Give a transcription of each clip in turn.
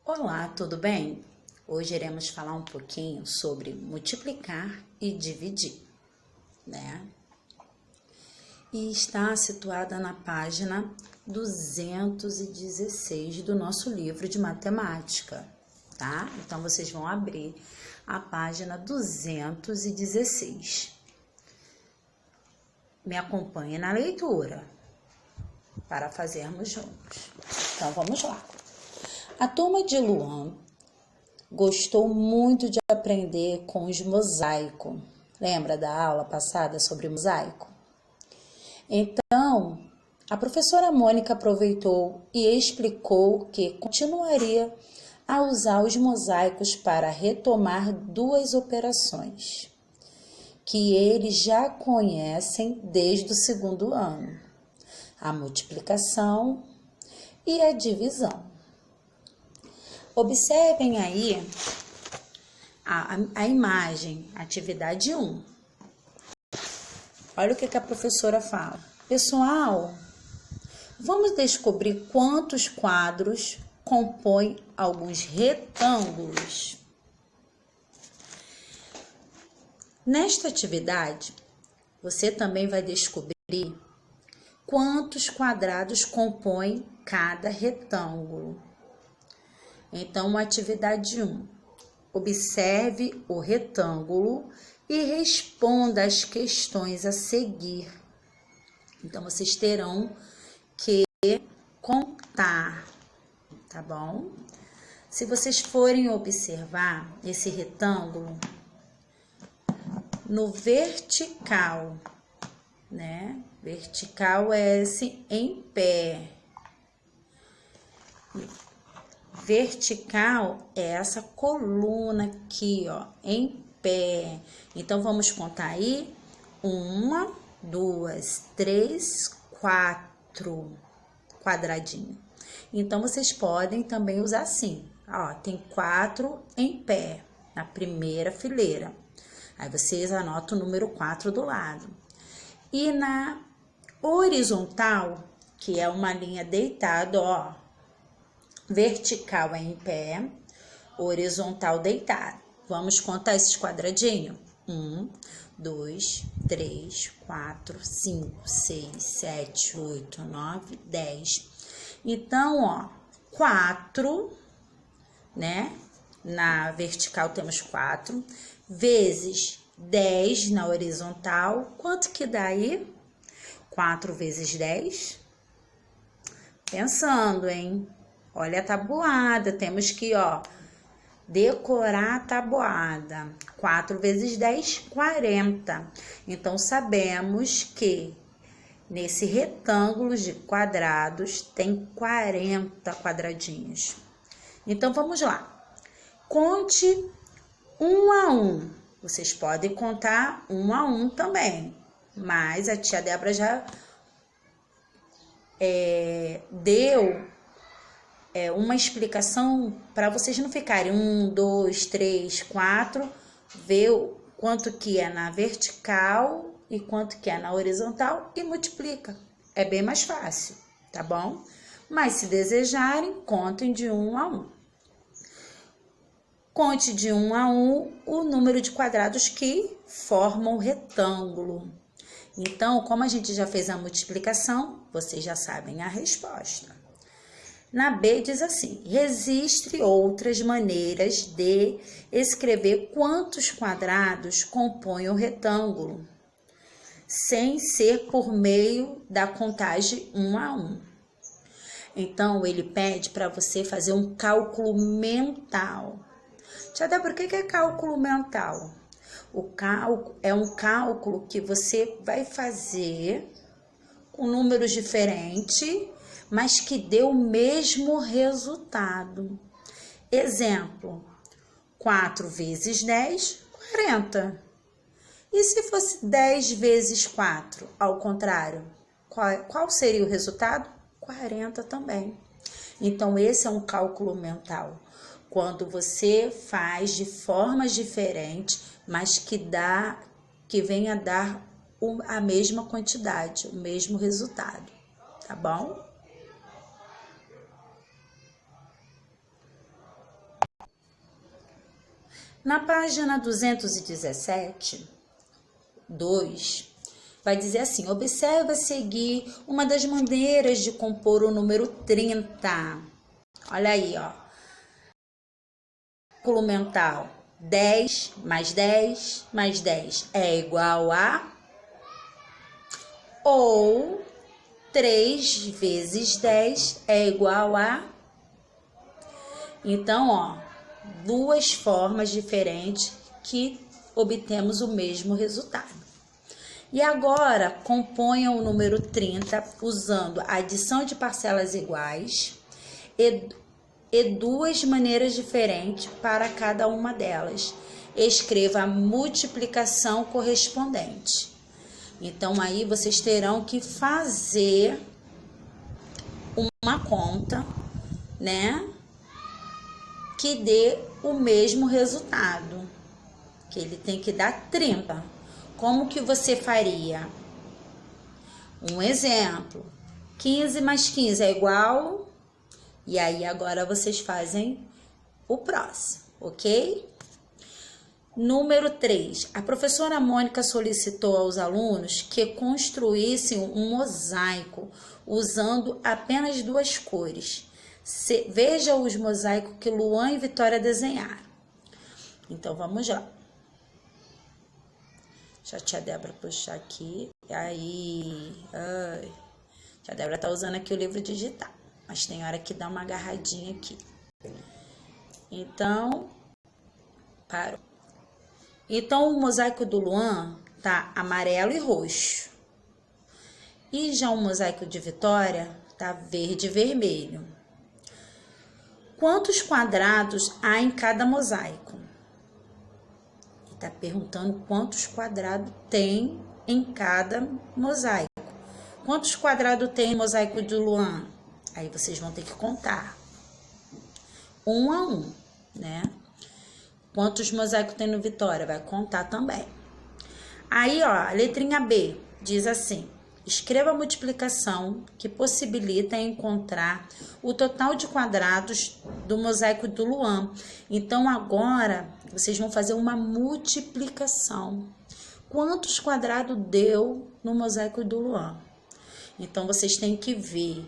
Olá, tudo bem? Hoje iremos falar um pouquinho sobre multiplicar e dividir, né? E está situada na página 216 do nosso livro de matemática, tá? Então, vocês vão abrir a página 216. Me acompanhe na leitura para fazermos juntos. Então, vamos lá. A turma de Luan gostou muito de aprender com os mosaicos. Lembra da aula passada sobre mosaico? Então, a professora Mônica aproveitou e explicou que continuaria a usar os mosaicos para retomar duas operações que eles já conhecem desde o segundo ano: a multiplicação e a divisão. Observem aí a imagem, atividade 1. Olha o que a professora fala. Pessoal, vamos descobrir quantos quadros compõem alguns retângulos. Nesta atividade, você também vai descobrir quantos quadrados compõem cada retângulo. Então, atividade 1. Observe o retângulo e responda as questões a seguir. Então, vocês terão que contar, tá bom? Se vocês forem observar esse retângulo, no vertical, né? Vertical é esse em pé. Vertical é essa coluna aqui, ó, em pé. Então, vamos contar aí. 1, 2, 3, 4 quadradinho. Então, vocês podem também usar assim. Ó, tem 4 em pé na primeira fileira. Aí, vocês anotam o número 4 do lado. E na horizontal, que é uma linha deitada, ó. Vertical é em pé, horizontal deitado. Vamos contar esses quadradinhos? 1, 2, 3, 4, 5, 6, 7, 8, 9, 10. Então, ó, 4, né? Na vertical temos 4, vezes 10 na horizontal. Quanto que dá aí? 4 vezes 10? Pensando, hein? Olha a tabuada, temos que, ó, decorar a tabuada. 4 vezes 10, 40. Então, sabemos que nesse retângulo de quadrados tem 40 quadradinhos. Então, vamos lá. Conte 1 a 1. Vocês podem contar 1 a 1 também, mas a tia Débora já deu uma explicação para vocês não ficarem 1, 2, 3, 4, ver o quanto que é na vertical e quanto que é na horizontal e multiplica. É bem mais fácil, tá bom? Mas se desejarem, contem de 1 a 1. Conte de 1 a 1 o número de quadrados que formam o retângulo. Então, como a gente já fez a multiplicação, vocês já sabem a resposta. Na B diz assim: registre outras maneiras de escrever quantos quadrados compõem o retângulo, sem ser por meio da contagem 1 a 1. Então, ele pede para você fazer um cálculo mental. Tia Débora, o que é cálculo mental? O cálculo é um cálculo que você vai fazer com números diferentes, mas que dê o mesmo resultado. Exemplo, 4 vezes 10, 40. E se fosse 10 vezes 4, ao contrário, qual seria o resultado? 40 também. Então, esse é um cálculo mental. Quando você faz de formas diferentes, mas que venha a dar a mesma quantidade, o mesmo resultado, tá bom? Na página 217, 2, vai dizer assim: observa a seguir uma das maneiras de compor o número 30. Olha aí, ó. Cálculo mental: 10 mais 10 mais 10 é igual a... Ou 3 vezes 10 é igual a... Então, ó, duas formas diferentes que obtemos o mesmo resultado. E agora, componha o número 30 usando a adição de parcelas iguais e duas maneiras diferentes para cada uma delas. Escreva a multiplicação correspondente. Então, aí vocês terão que fazer uma conta, né, que dê o mesmo resultado, que ele tem que dar 30. Como que você faria? Um exemplo: 15 mais 15 é igual... E aí, agora vocês fazem o próximo, ok? Número 3. A professora Mônica solicitou aos alunos que construíssem um mosaico usando apenas duas cores. Veja os mosaicos que Luan e Vitória desenharam. Então, vamos lá. Deixa a tia Débora puxar aqui. Aí. Ai. A tia Débora tá usando aqui o livro digital. Mas tem hora que dá uma agarradinha aqui. Então, parou. Então, o mosaico do Luan tá amarelo e roxo. E já o mosaico de Vitória tá verde e vermelho. Quantos quadrados há em cada mosaico? Ele tá perguntando quantos quadrados tem em cada mosaico. Quantos quadrados tem no mosaico do Luan? Aí vocês vão ter que contar. 1 a 1, né? Quantos mosaicos tem no Vitória? Vai contar também. Aí, ó, a letrinha B diz assim: escreva a multiplicação que possibilita encontrar o total de quadrados do mosaico do Luan. Então, agora, vocês vão fazer uma multiplicação. Quantos quadrados deu no mosaico do Luan? Então, vocês têm que ver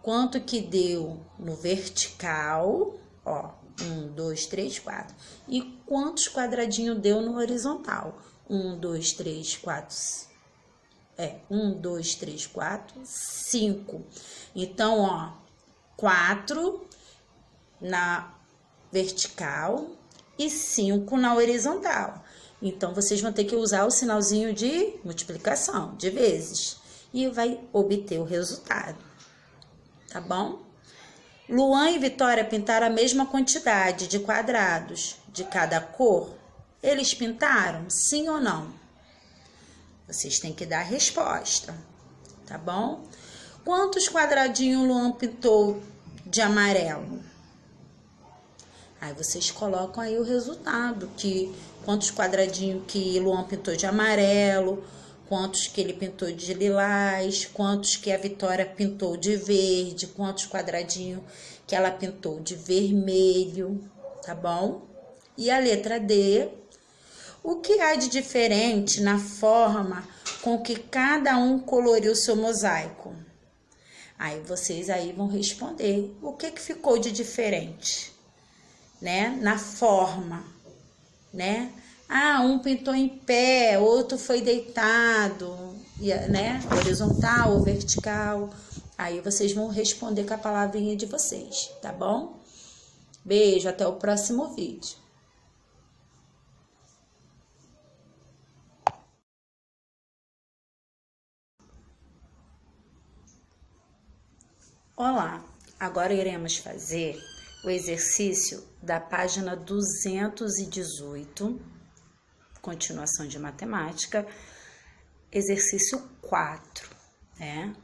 quanto que deu no vertical, ó, 1, 2, 3, 4. E quantos quadradinhos deu no horizontal? 1, 2, 3, 4. 1, 2, 3, 4, 5. Então, ó, 4 na vertical e 5 na horizontal. Então, vocês vão ter que usar o sinalzinho de multiplicação, de vezes. E vai obter o resultado. Tá bom? Luan e Vitória pintaram a mesma quantidade de quadrados de cada cor. Eles pintaram? Sim ou não? Vocês têm que dar a resposta, tá bom? Quantos quadradinhos Luan pintou de amarelo? Aí vocês colocam aí o resultado, quantos quadradinhos que Luan pintou de amarelo, quantos que ele pintou de lilás, quantos que a Vitória pintou de verde, quantos quadradinhos que ela pintou de vermelho, tá bom? E a letra D: o que há de diferente na forma com que cada um coloriu seu mosaico? Aí vocês aí vão responder o que ficou de diferente, né? Na forma, né? Ah, um pintou em pé, outro foi deitado, né? Horizontal ou vertical. Aí vocês vão responder com a palavrinha de vocês, tá bom? Beijo, até o próximo vídeo. Olá, agora iremos fazer o exercício da página 218, continuação de matemática, exercício 4, né?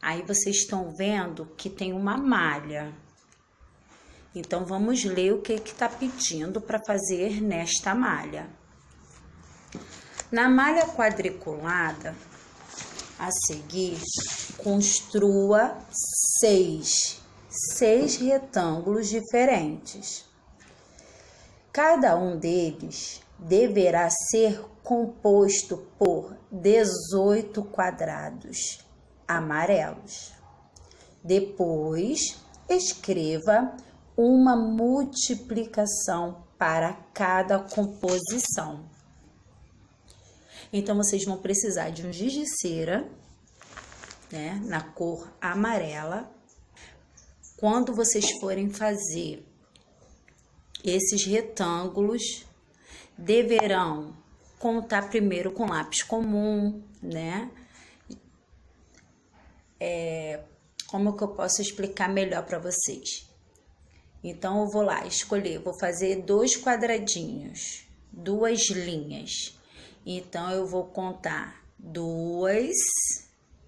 Aí vocês estão vendo que tem uma malha. Então, vamos ler o que está pedindo para fazer nesta malha. Na malha quadriculada, a seguir, construa 6 retângulos diferentes. Cada um deles deverá ser composto por 18 quadrados amarelos. Depois, escreva uma multiplicação para cada composição. Então, vocês vão precisar de um giz de cera, né, na cor amarela. Quando vocês forem fazer esses retângulos, deverão contar primeiro com lápis comum, né? Como que eu posso explicar melhor para vocês? Então, eu vou lá escolher, vou fazer 2 quadradinhos, 2 linhas. Então, eu vou contar 2,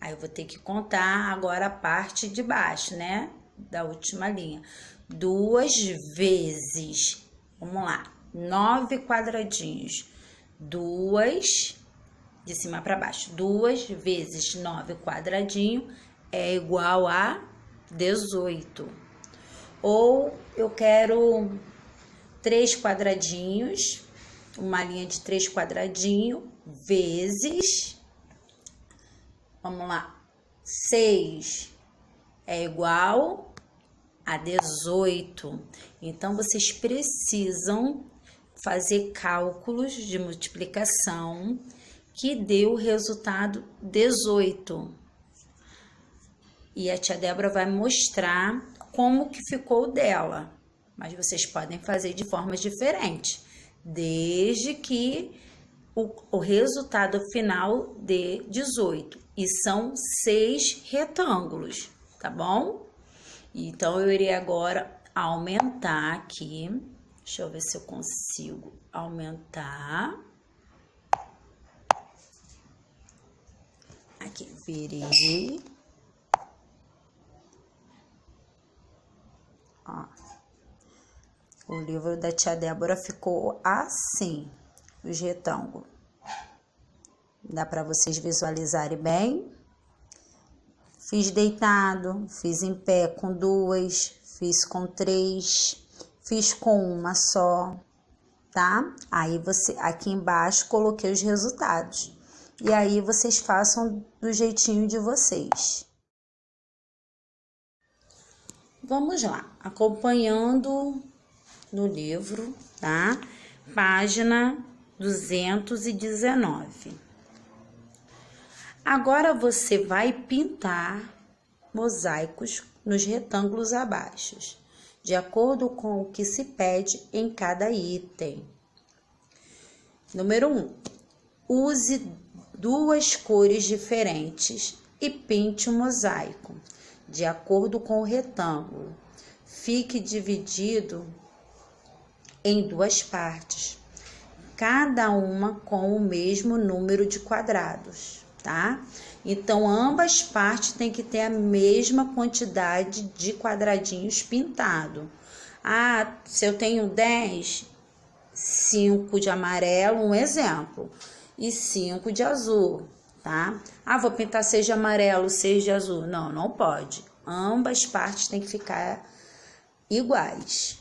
aí eu vou ter que contar agora a parte de baixo, né? Da última linha. 2 vezes, vamos lá, 9 quadradinhos. 2, de cima para baixo, 2 vezes 9 quadradinho é igual a 18. Ou eu quero 3 quadradinhos, uma linha de 3 quadradinhos, vezes, vamos lá, 6 é igual a 18. Então, vocês precisam fazer cálculos de multiplicação que dê o resultado 18. E a tia Débora vai mostrar como que ficou o dela. Mas vocês podem fazer de formas diferentes, desde que o resultado final dê 18. E são 6 retângulos, tá bom? Então, eu irei agora aumentar aqui. Deixa eu ver se eu consigo aumentar. Aqui, virei. Ó. O livro da tia Débora ficou assim, os retângulos. Dá para vocês visualizarem bem. Fiz deitado, fiz em pé com 2, fiz com 3, fiz com uma só, tá? Aí aqui embaixo coloquei os resultados. E aí vocês façam do jeitinho de vocês. Vamos lá, acompanhando no livro, tá? Página 219. Agora você vai pintar mosaicos nos retângulos abaixo, de acordo com o que se pede em cada item. Número 1. Use 2 cores diferentes e pinte o mosaico, de acordo com o retângulo. Fique dividido em 2 partes, cada uma com o mesmo número de quadrados, tá? Então, ambas partes têm que ter a mesma quantidade de quadradinhos pintados. Ah, se eu tenho 10, 5 de amarelo, um exemplo, e 5 de azul, tá? Ah, vou pintar 6 de amarelo, 6 de azul. Não, não pode. Ambas partes têm que ficar iguais.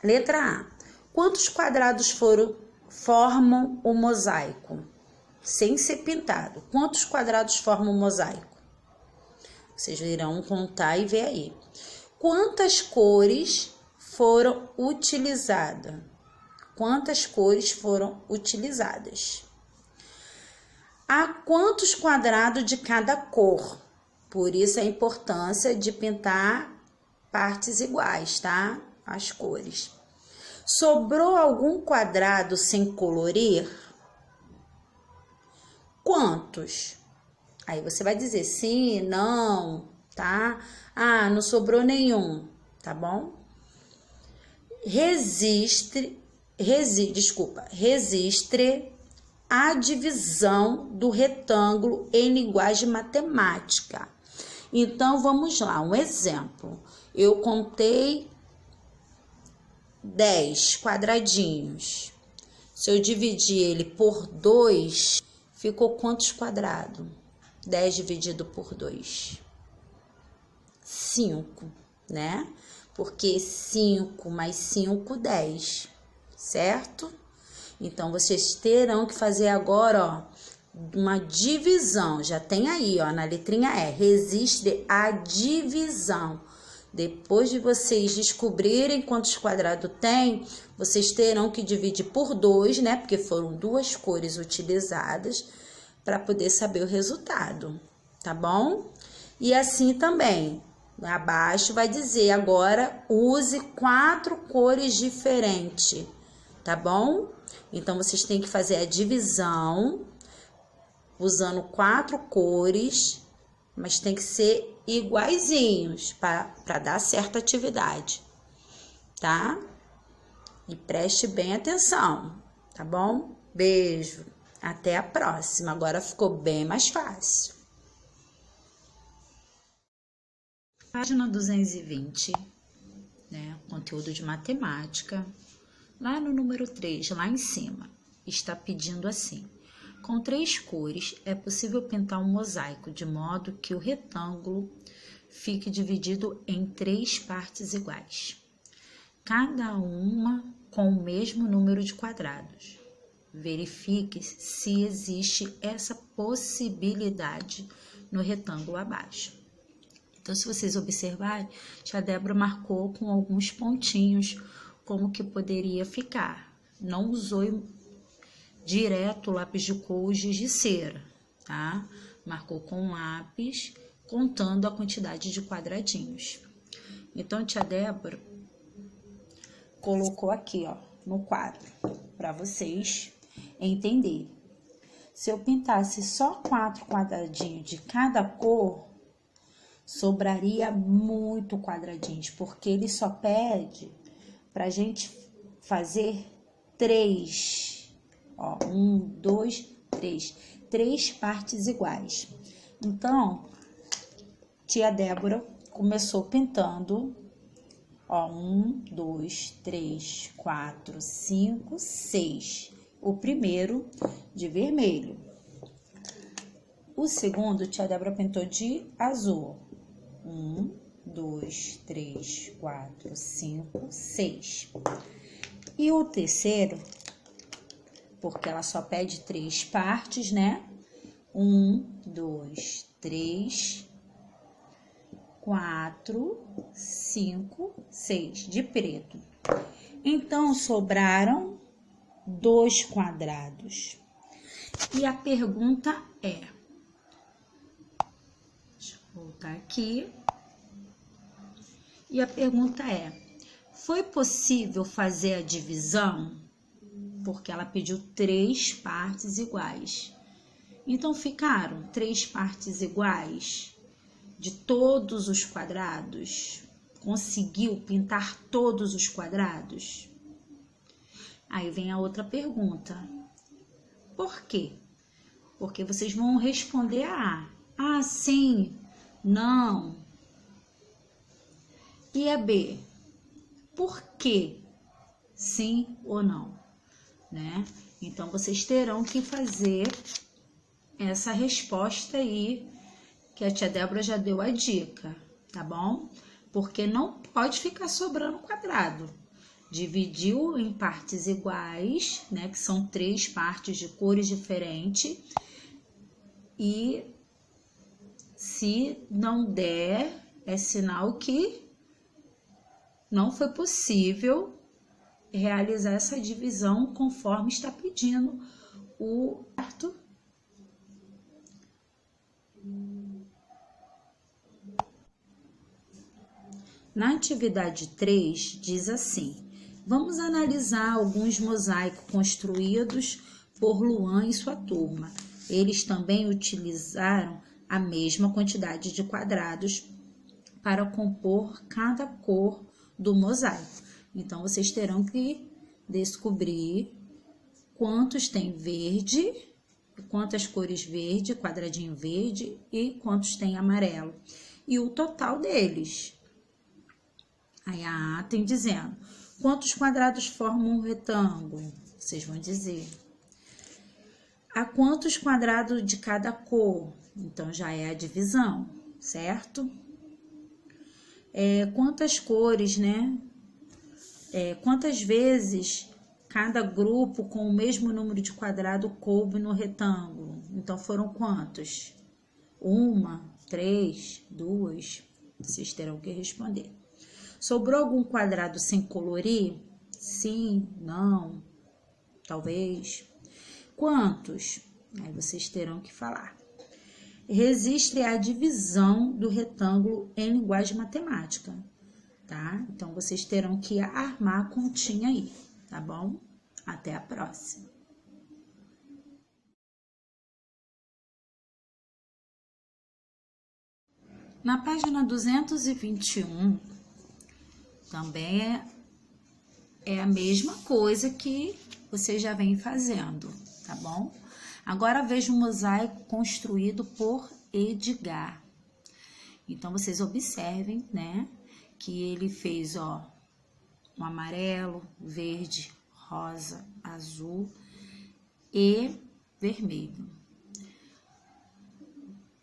Letra A. Quantos quadrados formam o mosaico? Sem ser pintado. Quantos quadrados formam o mosaico? Vocês irão contar e ver aí. Quantas cores foram utilizadas? Quantas cores foram utilizadas? Há quantos quadrados de cada cor? Por isso a importância de pintar partes iguais, tá? As cores. Sobrou algum quadrado sem colorir? Quantos? Aí você vai dizer sim, não, tá? Ah, não sobrou nenhum, tá bom? Registre a divisão do retângulo em linguagem matemática. Então, vamos lá, um exemplo. Eu contei 10 quadradinhos. Se eu dividir ele por 2, ficou quantos quadrados? 10 dividido por 2. 5, né? Porque 5 mais 5, 10. certo? Então, vocês terão que fazer agora, ó, uma divisão. Já tem aí, ó, na letrinha E, resiste a divisão. Depois de vocês descobrirem quantos quadrados tem, vocês terão que dividir por 2, né? Porque foram 2 cores utilizadas para poder saber o resultado, tá bom? E assim também, abaixo vai dizer agora, use 4 cores diferentes, tá bom? Então, vocês têm que fazer a divisão usando 4 cores, mas tem que ser iguaizinhos para dar certa atividade, tá? E preste bem atenção, tá bom? Beijo, até a próxima. Agora ficou bem mais fácil. Página 220, né? Conteúdo de matemática. Lá no número 3, lá em cima, está pedindo assim: com 3 cores é possível pintar um mosaico de modo que o retângulo fique dividido em 3 partes iguais, cada uma com o mesmo número de quadrados. Verifique se existe essa possibilidade no retângulo abaixo. Então, se vocês observarem, a Débora marcou com alguns pontinhos como que poderia ficar. Não usou direto o lápis de cor ou giz de cera, tá? Marcou com lápis, contando a quantidade de quadradinhos. Então, tia Débora colocou aqui, ó, no quadro, para vocês entenderem. Se eu pintasse só 4 quadradinhos de cada cor, sobraria muito quadradinhos, porque ele só pede pra gente fazer 3. Ó, 1, 2, 3. 3 partes iguais. Então, tia Débora começou pintando, ó, 1, 2, 3, 4, 5, 6. O primeiro de vermelho. O segundo, tia Débora pintou de azul. 1, 2, 3, 4, 5, 6. E o terceiro, porque ela só pede 3 partes, né? 1, 2, 3, 4, 5, 6, de preto. Então, sobraram 2 quadrados. E a pergunta é... Deixa eu voltar aqui. E a pergunta é: foi possível fazer a divisão? Porque ela pediu 3 partes iguais. Então, ficaram 3 partes iguais de todos os quadrados? Conseguiu pintar todos os quadrados? Aí vem a outra pergunta. Por quê? Porque vocês vão responder a A. Ah, sim, não. E a B? Por quê? Sim ou não? Né? Então, vocês terão que fazer essa resposta aí, que a tia Débora já deu a dica, tá bom? Porque não pode ficar sobrando quadrado. Dividiu em partes iguais, né? Que são 3 partes de cores diferentes. E se não der, é sinal que não foi possível realizar essa divisão conforme está pedindo o certo. Na atividade 3, diz assim: vamos analisar alguns mosaicos construídos por Luan e sua turma. Eles também utilizaram a mesma quantidade de quadrados para compor cada cor do mosaico. Então, vocês terão que descobrir quantos tem verde, quantas cores verde, quadradinho verde e quantos tem amarelo. E o total deles. Aí a A tem dizendo: quantos quadrados formam um retângulo? Vocês vão dizer. A quantos quadrados de cada cor? Então, já é a divisão, certo? Quantas cores, né? Quantas vezes cada grupo com o mesmo número de quadrado coube no retângulo. Então, foram quantos? 1, 3, 2. Vocês terão que responder. Sobrou algum quadrado sem colorir? Sim, não, talvez. Quantos? Aí vocês terão que falar. Registre a divisão do retângulo em linguagem matemática, tá? Então, vocês terão que armar a continha aí, tá bom? Até a próxima. Na página 221, também é a mesma coisa que você já vem fazendo, tá bom? Agora veja um mosaico construído por Edgar. Então, vocês observem, né, que ele fez, ó, um amarelo, verde, rosa, azul e vermelho.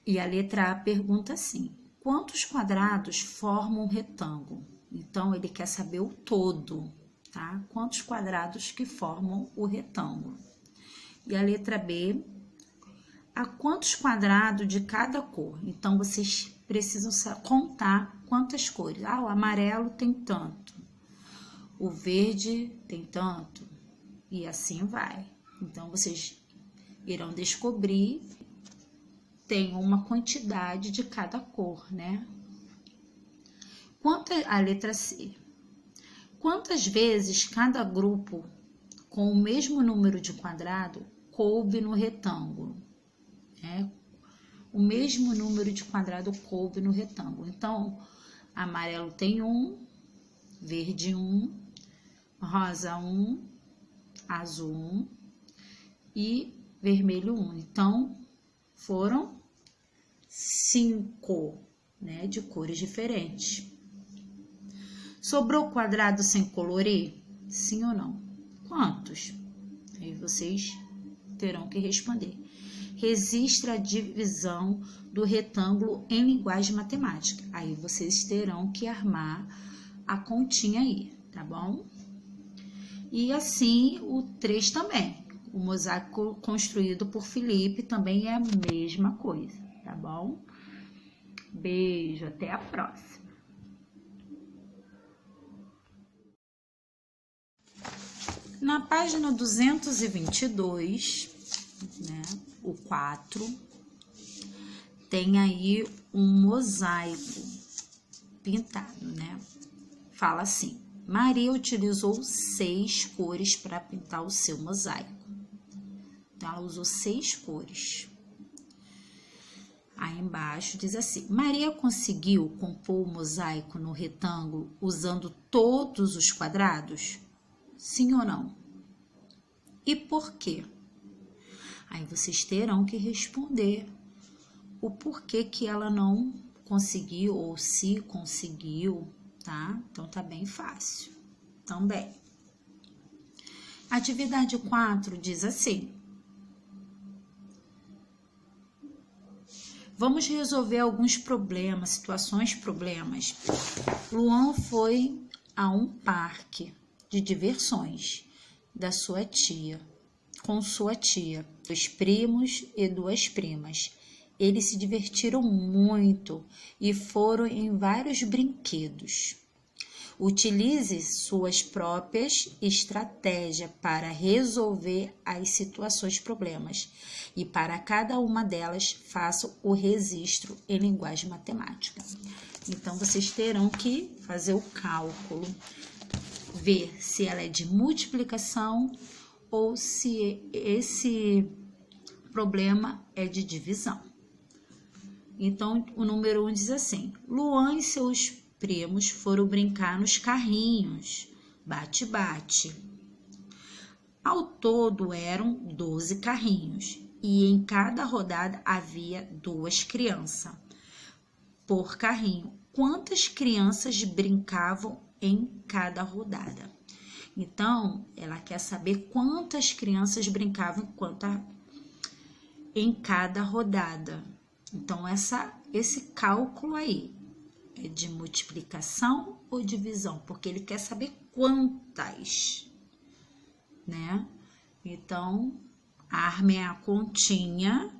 E a letra A pergunta assim: quantos quadrados formam um retângulo? Então, ele quer saber o todo, tá? Quantos quadrados que formam o retângulo. E a letra B, a quantos quadrados de cada cor? Então, vocês precisam contar quantas cores. Ah, o amarelo tem tanto, o verde tem tanto, e assim vai. Então, vocês irão descobrir, tem uma quantidade de cada cor, né? A letra C. Quantas vezes cada grupo com o mesmo número de quadrado coube no retângulo? O mesmo número de quadrado coube no retângulo. Então, amarelo tem 1, verde 1, rosa 1, azul 1 e vermelho 1. Então, foram 5, né, de cores diferentes. Sobrou quadrado sem colorir? Sim ou não? Quantos? Aí vocês terão que responder. Registre a divisão do retângulo em linguagem matemática. Aí vocês terão que armar a continha aí, tá bom? E assim o 3 também. O mosaico construído por Felipe também é a mesma coisa, tá bom? Beijo, até a próxima. Na página 222, né, o 4, tem aí um mosaico pintado, né? Fala assim: Maria utilizou 6 cores para pintar o seu mosaico. Então, ela usou 6 cores. Aí embaixo diz assim: Maria conseguiu compor o mosaico no retângulo usando todos os quadrados? Sim ou não? E por quê? Aí vocês terão que responder o porquê que ela não conseguiu ou se conseguiu, tá? Então, tá bem fácil também. Atividade 4 diz assim: vamos resolver alguns problemas, problemas. Luan foi a um parque de diversões com sua tia, 2 primos e 2 primas. Eles se divertiram muito e foram em vários brinquedos. Utilize suas próprias estratégias para resolver as problemas e para cada uma delas faça o registro em linguagem matemática. Então, vocês terão que fazer o cálculo, ver se ela é de multiplicação ou se esse problema é de divisão. Então, o número 1 diz assim: Luan e seus primos foram brincar nos carrinhos, bate-bate. Ao todo eram 12 carrinhos e em cada rodada havia 2 crianças por carrinho. Quantas crianças brincavam em cada rodada? Então, ela quer saber quantas crianças brincavam em cada rodada. Então, esse cálculo aí é de multiplicação ou divisão? Porque ele quer saber quantas, né? Então, armem a continha,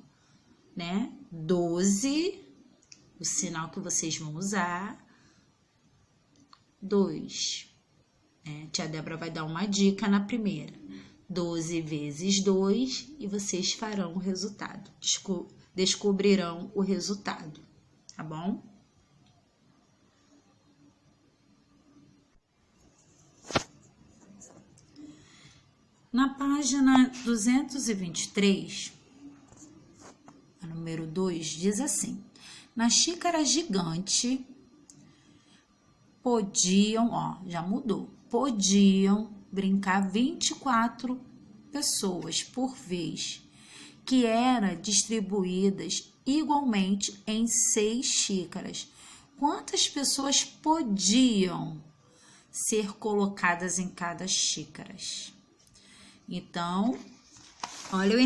né? 12, o sinal que vocês vão usar. 2. Tia Débora vai dar uma dica na primeira. 12 vezes 2 e vocês farão o resultado. Descobrirão o resultado, tá bom? Na página 223, a número 2, diz assim: na xícara gigante podiam, já mudou, podiam brincar 24 pessoas por vez, que eram distribuídas igualmente em 6 xícaras. Quantas pessoas podiam ser colocadas em cada xícara? Então, olha